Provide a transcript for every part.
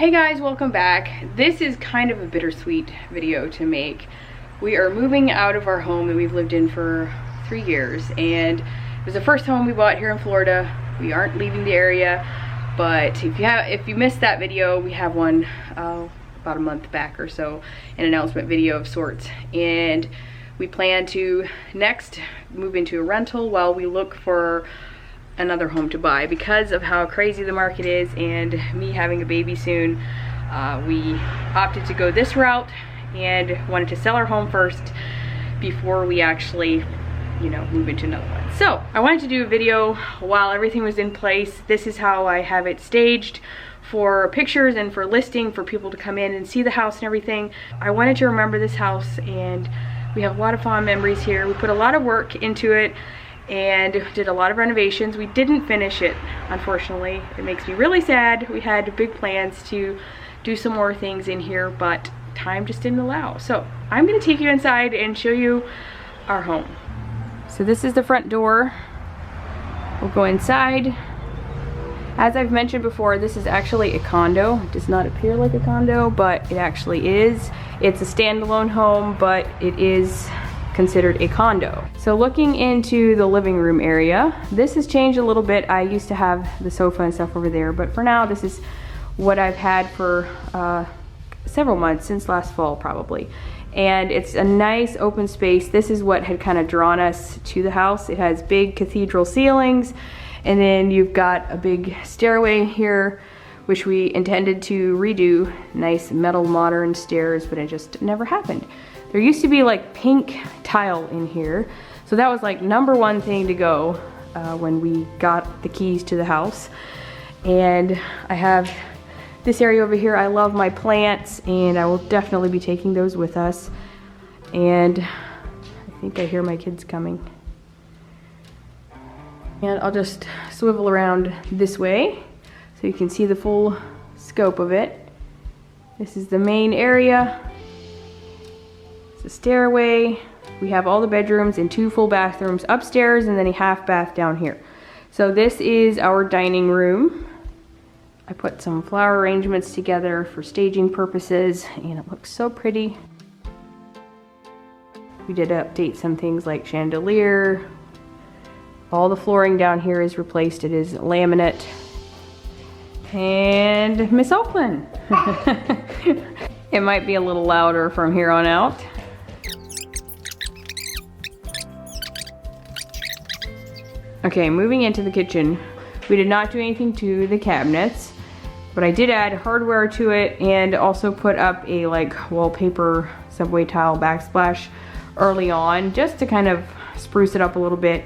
Hey guys, welcome back. This is kind of a bittersweet video to make. We are moving out of our home that we've lived in for 3 years, and it was the first home we bought here in Florida. We aren't leaving the area, but if you missed that video, we have one about a month back or so, an announcement video of sorts, and we plan to next move into a rental while we look for another home to buy. Because of how crazy the market is and me having a baby soon, we opted to go this route and wanted to sell our home first before we actually, move into another one. So I wanted to do a video while everything was in place. This is how I have it staged for pictures and for listing for people to come in and see the house and everything. I wanted to remember this house, and we have a lot of fond memories here. We put a lot of work into it and did a lot of renovations. We didn't finish it, unfortunately. It makes me really sad. We had big plans to do some more things in here, but time just didn't allow. So I'm gonna take you inside and show you our home. So this is the front door. We'll go inside. As I've mentioned before, this is actually a condo. It does not appear like a condo, but it actually is. It's a standalone home, but it is considered a condo. So looking into the living room area, this has changed a little bit. I used to have the sofa and stuff over there, but for now this is what I've had for several months, since last fall probably. And it's a nice open space. This is what had kind of drawn us to the house. It has big cathedral ceilings, and then you've got a big stairway here, which we intended to redo. Nice metal modern stairs, but it just never happened. There used to be like pink tile in here, so that was like #1 thing to go when we got the keys to the house. And I have this area over here. I love my plants, and I will definitely be taking those with us. And I think I hear my kids coming. And I'll just swivel around this way so you can see the full scope of it. This is the main area. The stairway. We have all the bedrooms and 2 full bathrooms upstairs, and then a half bath down here. So this is our dining room. I put some flower arrangements together for staging purposes, and it looks so pretty. We did update some things like chandelier. All the flooring down here is replaced. It is laminate. And Miss Oakland. It might be a little louder from here on out. Okay, moving into the kitchen. We did not do anything to the cabinets, but I did add hardware to it and also put up a wallpaper subway tile backsplash early on, just to kind of spruce it up a little bit.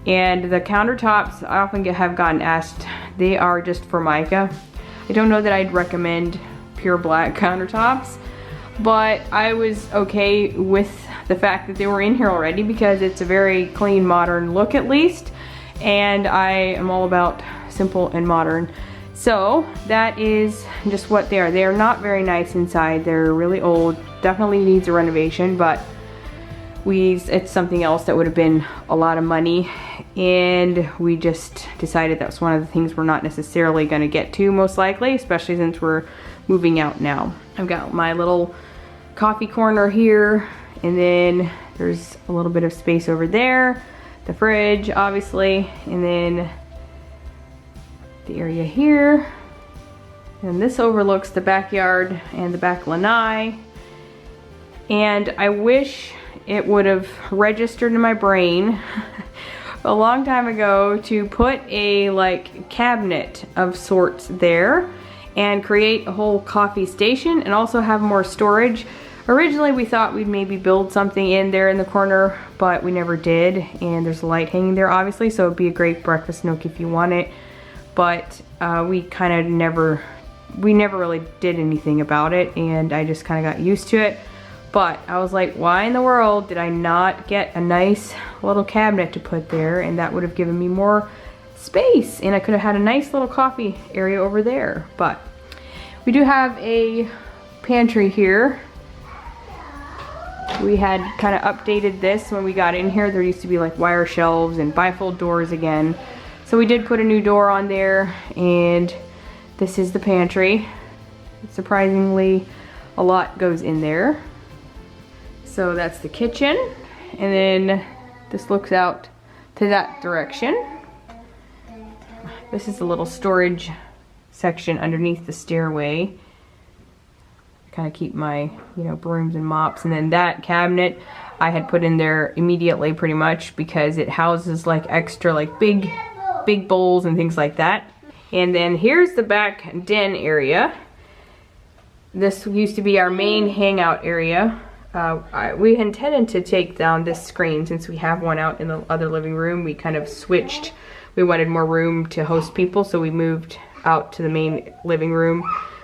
And the countertops, I often have gotten asked, they are just Formica. I don't know that I'd recommend pure black countertops, but I was okay with the fact that they were in here already because it's a very clean, modern look at least. And I am all about simple and modern. So that is just what they are. They are not very nice inside. They're really old. Definitely needs a renovation, but it's something else that would have been a lot of money. And we just decided that was one of the things we're not necessarily gonna get to, most likely, especially since we're moving out now. I've got my little coffee corner here, and then there's a little bit of space over there. The fridge, obviously, and then the area here. And this overlooks the backyard and the back lanai. And I wish it would have registered in my brain a long time ago to put a cabinet of sorts there and create a whole coffee station and also have more storage. Originally we thought we'd maybe build something in there in the corner, but we never did. And there's a light hanging there obviously, so it'd be a great breakfast nook if you want it. But we never really did anything about it, and I just kind of got used to it. But I was like, why in the world did I not get a nice little cabinet to put there? And that would have given me more space, and I could have had a nice little coffee area over there. But we do have a pantry here. We had kind of updated this when we got in here. There used to be wire shelves and bifold doors again. So we did put a new door on there, and this is the pantry. Surprisingly, a lot goes in there. So that's the kitchen, and then this looks out to that direction. This is a little storage section underneath the stairway. Kind of keep my, you know, brooms and mops. And then that cabinet I had put in there immediately, pretty much, because it houses like extra like big bowls and things like that. And then here's the back den area. This used to be our main hangout area. We intended to take down this screen since we have one out in the other living room. We kind of switched. We wanted more room to host people, so we moved out to the main living room,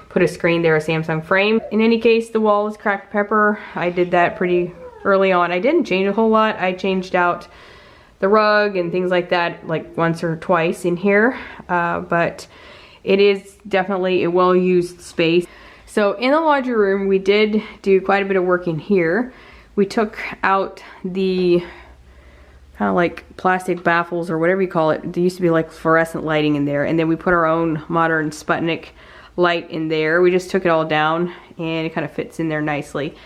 put a screen there, a Samsung frame. In any case, the wall is cracked pepper. I did that pretty early on. I didn't change a whole lot. I changed out the rug and things like that like once or twice in here, but it is definitely a well-used space. So in the laundry room, we did do quite a bit of work in here. We took out the kind of like plastic baffles or whatever you call it. There used to be like fluorescent lighting in there, and then we put our own modern Sputnik light in there. We just took it all down and it kind of fits in there nicely.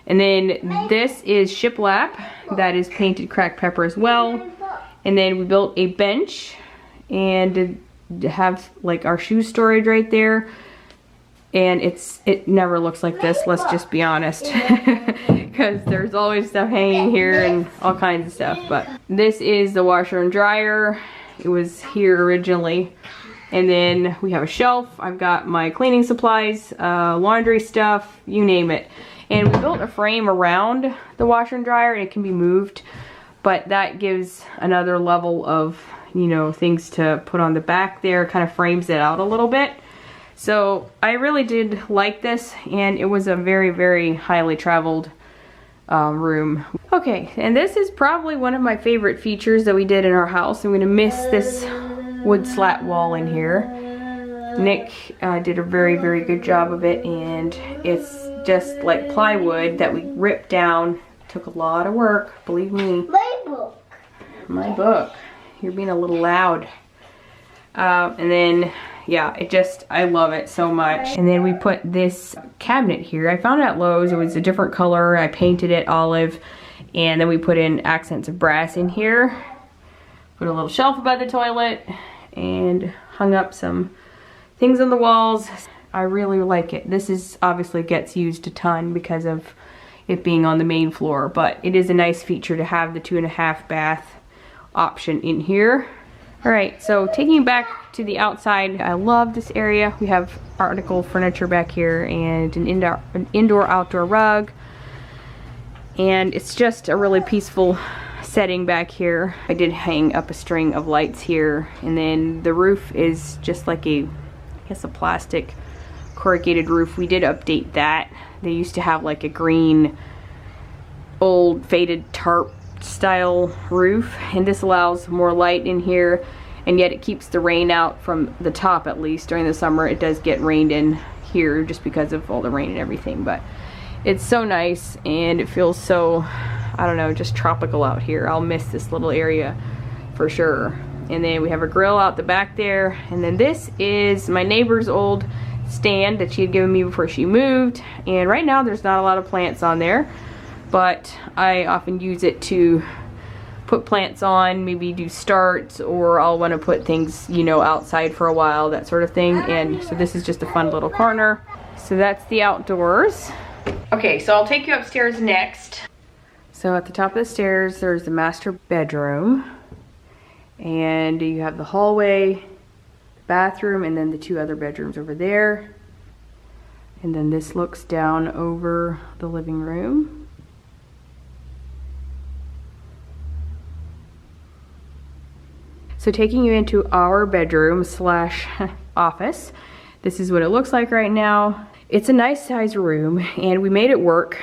And then this is shiplap that is painted cracked pepper as well. And then we built a bench and have like our shoe storage right there. And it never looks like this, let's just be honest, because there's always stuff hanging here and all kinds of stuff. But this is the washer and dryer. It was here originally. And then we have a shelf. I've got my cleaning supplies, laundry stuff, you name it. And we built a frame around the washer and dryer, and it can be moved, but that gives another level of, you know, things to put on the back there, kind of frames it out a little bit. So I really did like this, and it was a very, very highly traveled room. Okay, and this is probably one of my favorite features that we did in our house. I'm gonna miss this wood slat wall in here. Nick did a very, very good job of it, and it's just like plywood that we ripped down. Took a lot of work, believe me. My book. My book. You're being a little loud. And then, yeah, I love it so much. And then we put this cabinet here. I found it at Lowe's. It was a different color. I painted it olive. And then we put in accents of brass in here. Put a little shelf above the toilet. And hung up some things on the walls. I really like it. This is obviously gets used a ton because of it being on the main floor. But it is a nice feature to have the 2.5 bath option in here. Alright, so taking you back to the outside, I love this area. We have article furniture back here and an indoor-outdoor rug. And it's just a really peaceful setting back here. I did hang up a string of lights here, and then the roof is just like I guess a plastic corrugated roof. We did update that. They used to have like a green, old faded tarp style roof, and this allows more light in here, and yet it keeps the rain out from the top. At least during the summer it does get rained in here just because of all the rain and everything, but it's so nice and it feels so, I don't know, just tropical out here. I'll miss this little area for sure. And then we have a grill out the back there, and then this is my neighbor's old stand that she had given me before she moved, and right now there's not a lot of plants on there, but I often use it to put plants on, maybe do starts, or I'll want to put things, you know, outside for a while, that sort of thing. And so this is just a fun little corner. So that's the outdoors. Okay, so I'll take you upstairs next. So at the top of the stairs there's the master bedroom, and you have the hallway, bathroom, and then the 2 other bedrooms over there. And then this looks down over the living room. So taking you into our bedroom slash office, this is what it looks like right now. It's a nice size room, and we made it work,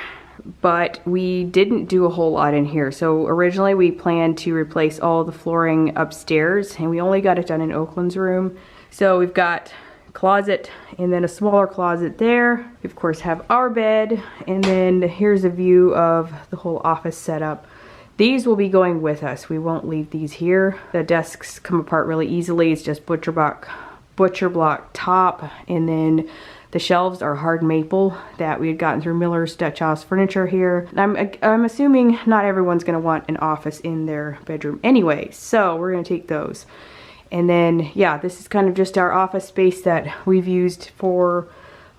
but we didn't do a whole lot in here. So originally we planned to replace all the flooring upstairs, and we only got it done in Oakland's room. So we've got a closet and then a smaller closet there. We of course have our bed, and then here's a view of the whole office setup. These will be going with us. We won't leave these here. The desks come apart really easily. It's just butcher block top, and then The shelves are hard maple that we had gotten through Miller's Dutch House Furniture here. I'm assuming not everyone's gonna want an office in their bedroom anyway, so we're gonna take those. And then, yeah, this is kind of just our office space that we've used for,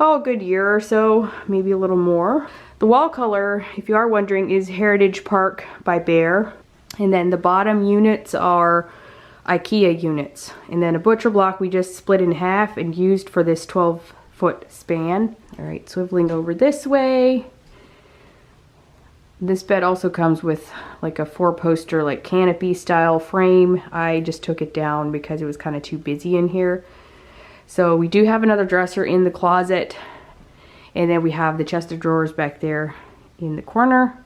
oh, a good year or so, maybe a little more. The wall color, if you are wondering, is Heritage Park by Behr. And then the bottom units are Ikea units. And then a butcher block we just split in half and used for this 12-foot span. All right, swiveling over this way. This bed also comes with like a 4-poster like canopy style frame. I just took it down because it was kind of too busy in here. So we do have another dresser in the closet. And then we have the chest of drawers back there in the corner.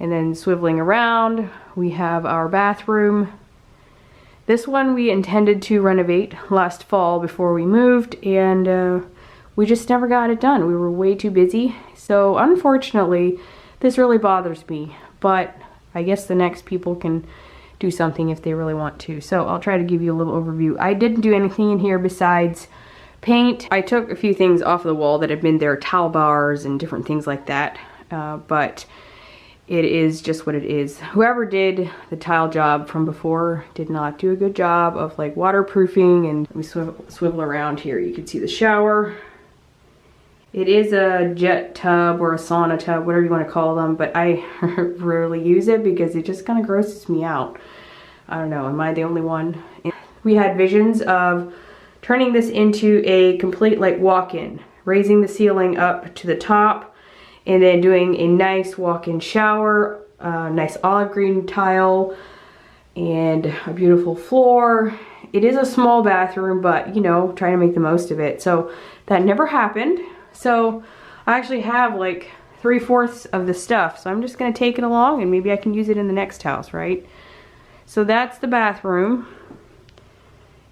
And then swiveling around, we have our bathroom. This one we intended to renovate last fall before we moved, and we just never got it done. We were way too busy. So unfortunately, this really bothers me, but I guess the next people can do something if they really want to. So I'll try to give you a little overview. I didn't do anything in here besides paint. I took a few things off the wall that had been there, towel bars and different things like that, but it is just what it is. Whoever did the tile job from before did not do a good job of like waterproofing. And we swivel around here. You can see the shower. It is a jet tub or a sauna tub, whatever you want to call them, but I rarely use it because it just kind of grosses me out. I don't know, am I the only one? We had visions of turning this into a complete like walk-in, raising the ceiling up to the top, and then doing a nice walk-in shower, nice olive green tile, and a beautiful floor. It is a small bathroom, but you know, trying to make the most of it. So that never happened. So I actually have like 3/4 of the stuff. So I'm just gonna take it along and maybe I can use it in the next house, right? So that's the bathroom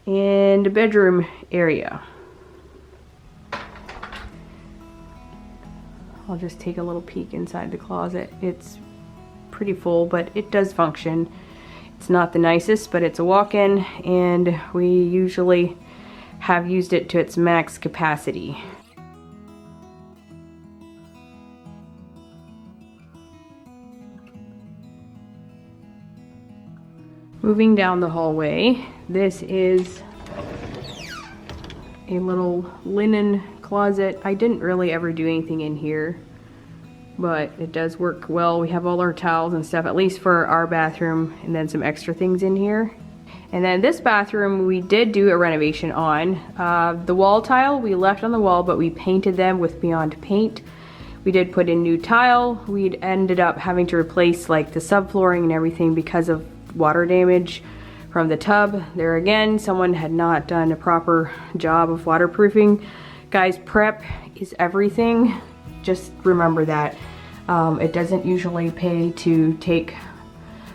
and the bedroom area. I'll just take a little peek inside the closet. It's pretty full, but it does function. It's not the nicest, but it's a walk-in, and we usually have used it to its max capacity. Moving down the hallway, this is a little linen closet. I didn't really ever do anything in here, but it does work well. We have all our towels and stuff, at least for our bathroom, and then some extra things in here. And then this bathroom we did do a renovation on. The wall tile we left on the wall, but we painted them with Beyond Paint. We did put in new tile. We'd ended up having to replace like the subflooring and everything because of water damage from the tub. There again, someone had not done a proper job of waterproofing. Guys, prep is everything. Just remember that. It doesn't usually pay to take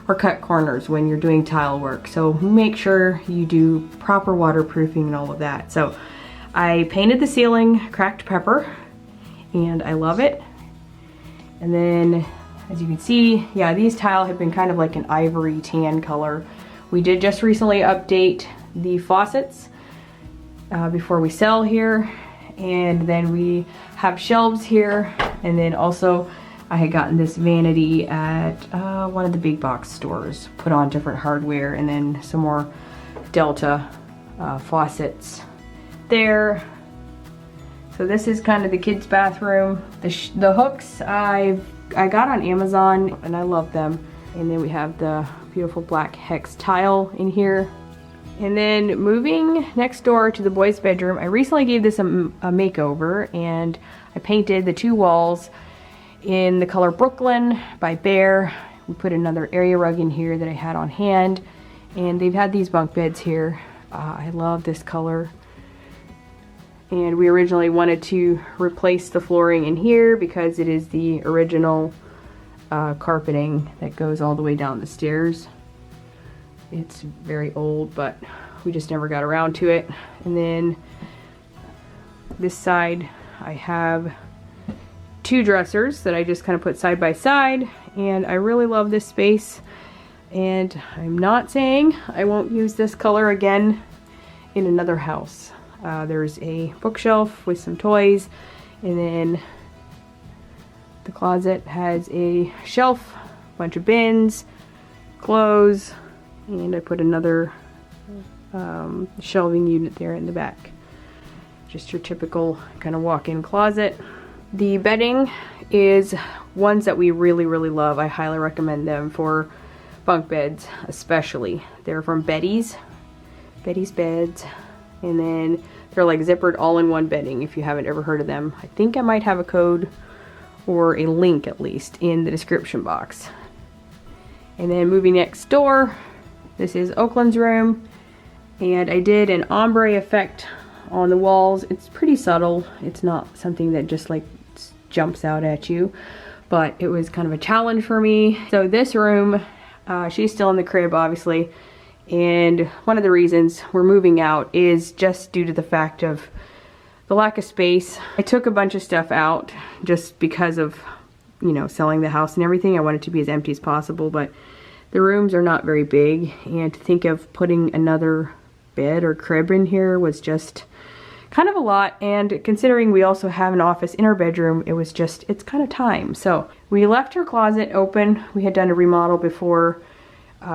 or cut corners when you're doing tile work. So make sure you do proper waterproofing and all of that. So I painted the ceiling cracked pepper and I love it. And then as you can see, yeah, these tile have been kind of like an ivory tan color. We did just recently update the faucets before we sell here. And then we have shelves here. And then also I had gotten this vanity at one of the big box stores, put on different hardware, and then some more Delta faucets there. So this is kind of the kids' bathroom. The hooks I got on Amazon and I love them. And then we have the beautiful black hex tile in here. And then moving next door to the boys' bedroom, I recently gave this a makeover, and I painted the 2 walls in the color Brooklyn by Behr. We put another area rug in here that I had on hand, and they've had these bunk beds here. I love this color. And we originally wanted to replace the flooring in here because it is the original carpeting that goes all the way down the stairs. It's very old, but we just never got around to it. And then this side, I have 2 dressers that I just kind of put side by side, and I really love this space. And I'm not saying I won't use this color again in another house. There's a bookshelf with some toys, and then the closet has a shelf, a bunch of bins, clothes, and I put another shelving unit there in the back. Just your typical kind of walk-in closet. The bedding is ones that we really love. I highly recommend them for bunk beds especially. They're from Betty's Beds, and then they're like zippered all-in-one bedding if you haven't ever heard of them. I think I might have a code or a link at least in the description box. And then moving next door, this is Oakland's room, and I did an ombre effect on the walls. It's pretty subtle. It's not something that just like jumps out at you, but it was kind of a challenge for me. So this room, she's still in the crib obviously, and one of the reasons we're moving out is just due to the fact of the lack of space. I took a bunch of stuff out just because of, you know, selling the house and everything. I wanted it to be as empty as possible, but the rooms are not very big, and to think of putting another bed or crib in here was just kind of a lot. And considering we also have an office in our bedroom, it was just, it's kind of time. So we left her closet open. We had done a remodel before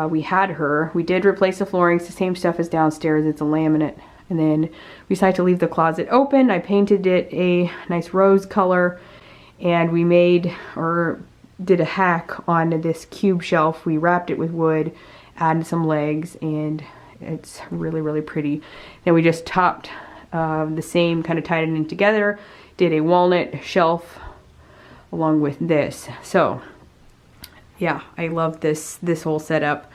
we had her. We did replace the flooring. It's the same stuff as downstairs. It's a laminate. And then we decided to leave the closet open. I painted it a nice rose color, and we made or did a hack on this cube shelf. We wrapped it with wood, added some legs, and it's really pretty. Then we just topped the same, kind of tied it in together, did a walnut shelf along with this. So yeah, I love this whole setup.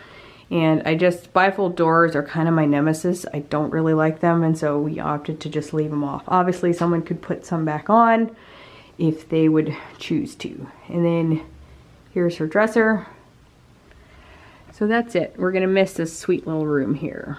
And bifold doors are kind of my nemesis. I don't really like them, and so we opted to just leave them off. Obviously someone could put some back on if they would choose to. And then here's her dresser. So that's it. We're gonna miss this sweet little room here.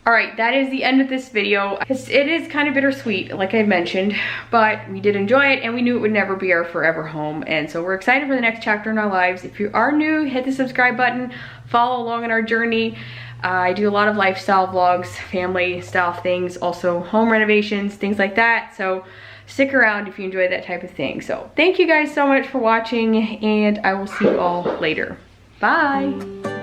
Alright, that is the end of this video. It is kind of bittersweet, like I mentioned, but we did enjoy it, and we knew it would never be our forever home, and so we're excited for the next chapter in our lives. If you are new, hit the subscribe button, follow along in our journey. I do a lot of lifestyle vlogs, family style things, also home renovations, things like that, so stick around if you enjoy that type of thing. So thank you guys so much for watching, and I will see you all later. Bye!